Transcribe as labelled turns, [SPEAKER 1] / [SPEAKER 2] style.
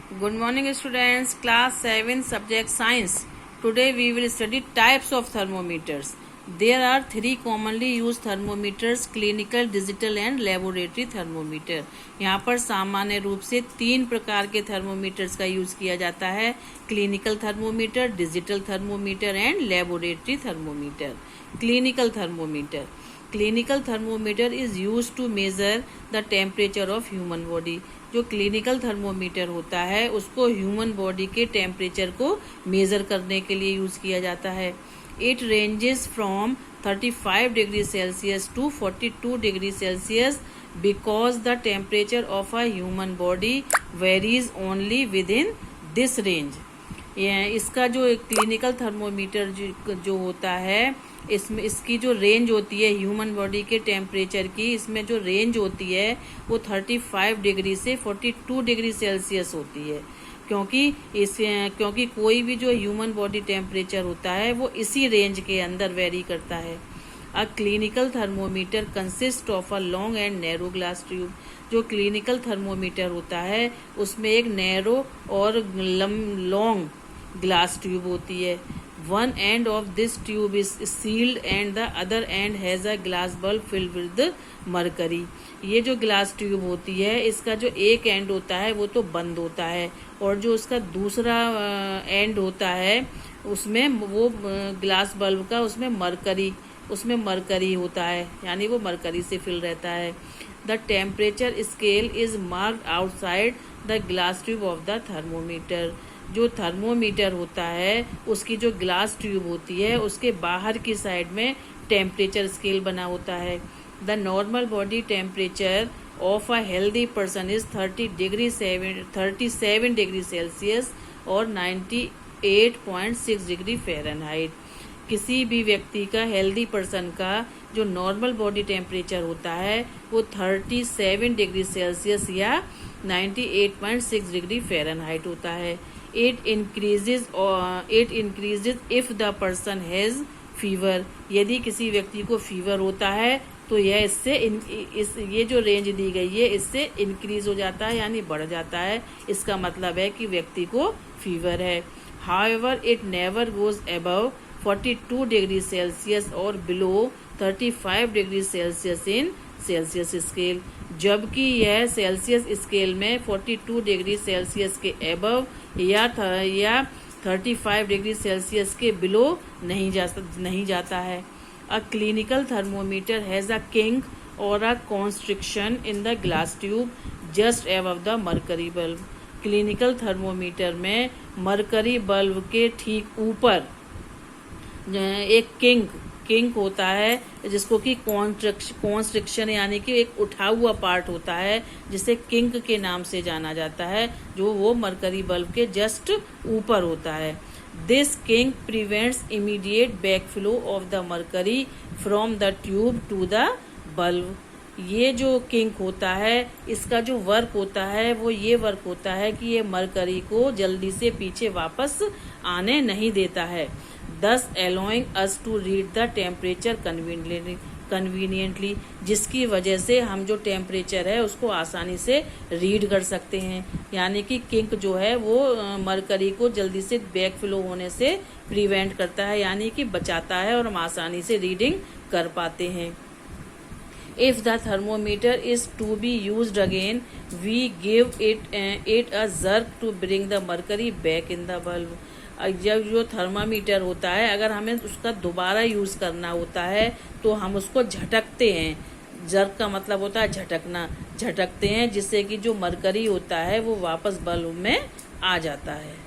[SPEAKER 1] Good morning, students. Class 7, subject science. Today we will study types of thermometers. There are three commonly used thermometers: clinical, digital and laboratory thermometer. यहाँ पर सामान्य रूप से तीन प्रकार के थर्मोमीटर्स का यूज किया जाता है: clinical thermometer, digital thermometer and laboratory thermometer. Clinical thermometer. Clinical thermometer is use to measure the temperature of human body. जो क्लिनिकल थर्मोमीटर होता है उसको ह्यूमन बॉडी के टेम्परेचर को मेजर करने के लिए यूज किया जाता है. It ranges from 35 degree Celsius to 42 degree Celsius because the temperature of a human body varies only within this range. इसका जो क्लिनिकल थर्मोमीटर जो होता है इसमें इसकी जो रेंज होती है ह्यूमन बॉडी के टेम्परेचर की, इसमें जो रेंज होती है वो 35 डिग्री से 42 डिग्री सेल्सियस होती है. क्योंकि कोई भी जो ह्यूमन बॉडी टेम्परेचर होता है वो इसी रेंज के अंदर वेरी करता है. A clinical thermometer consist of a long and narrow glass tube. जो क्लिनिकल थर्मोमीटर होता है उसमें एक नैरो और लॉन्ग ग्लास ट्यूब होती है. One end of this tube is sealed and the other end has a glass bulb filled with mercury. ये जो ग्लास ट्यूब होती है इसका जो एक एंड होता है वो तो बंद होता है और जो उसका दूसरा एंड होता है उसमें वो ग्लास बल्ब का उसमें मरकरी होता है, यानी वो मरकरी से फिल रहता है. The temperature scale is marked outside the glass tube of the thermometer. जो थर्मोमीटर होता है उसकी जो ग्लास ट्यूब होती है उसके बाहर की साइड में टेम्परेचर स्केल बना होता है. The normal body temperature of a healthy person is 37 degree Celsius और 98.6 डिग्री फ़ारेनहाइट. किसी भी व्यक्ति का, हेल्दी पर्सन का जो नॉर्मल बॉडी टेम्परेचर होता है वो 37 डिग्री सेल्सियस या 98.6 डिग्री फ़ारेनहाइट होता है. It increases if the person has fever. यदि किसी व्यक्ति को फीवर होता है तो यह ये जो रेंज दी गई है इससे इंक्रीज हो जाता है, यानी बढ़ जाता है. इसका मतलब है कि व्यक्ति को फीवर है. However, it never goes above 42 degree Celsius और below 35 degree Celsius in Celsius scale. जबकि यह सेल्सियस स्केल में 42 डिग्री सेल्सियस के एबव या 35 डिग्री सेल्सियस के बिलो नहीं जाता है. A clinical thermometer has a kink और a constriction in the glass tube just above the mercury bulb. Clinical thermometer में मरकरी बल्ब के ठीक ऊपर एक किंक होता है जिसको कि कॉन्स्ट्रिक्शन यानी कि एक उठा हुआ पार्ट होता है जिसे किंक के नाम से जाना जाता है, जो वो मरकरी बल्ब के जस्ट ऊपर होता है. This kink prevents immediate backflow of the mercury from the tube to the bulb. ये जो किंक होता है इसका जो वर्क होता है वो ये वर्क होता है कि ये मरकरी को जल्दी से पीछे वापस आने नहीं देता है, thus allowing us to read the temperature conveniently. जिसकी वजह से हम जो टेम्परेचर है उसको आसानी से रीड कर सकते हैं. यानी कि किंक जो है वो मरकरी को जल्दी से बैक फ्लो होने से प्रिवेंट करता है, यानी कि बचाता है और हम आसानी से रीडिंग कर पाते हैं. If the thermometer is to be used again, we give it a jerk to bring the mercury back in the bulb. जब जो थर्मामीटर होता है अगर हमें उसका दोबारा यूज करना होता है तो हम उसको झटकते हैं. जर्क का मतलब होता है झटकना. झटकते हैं जिससे कि जो मरकरी होता है वो वापस बल्ब में आ जाता है.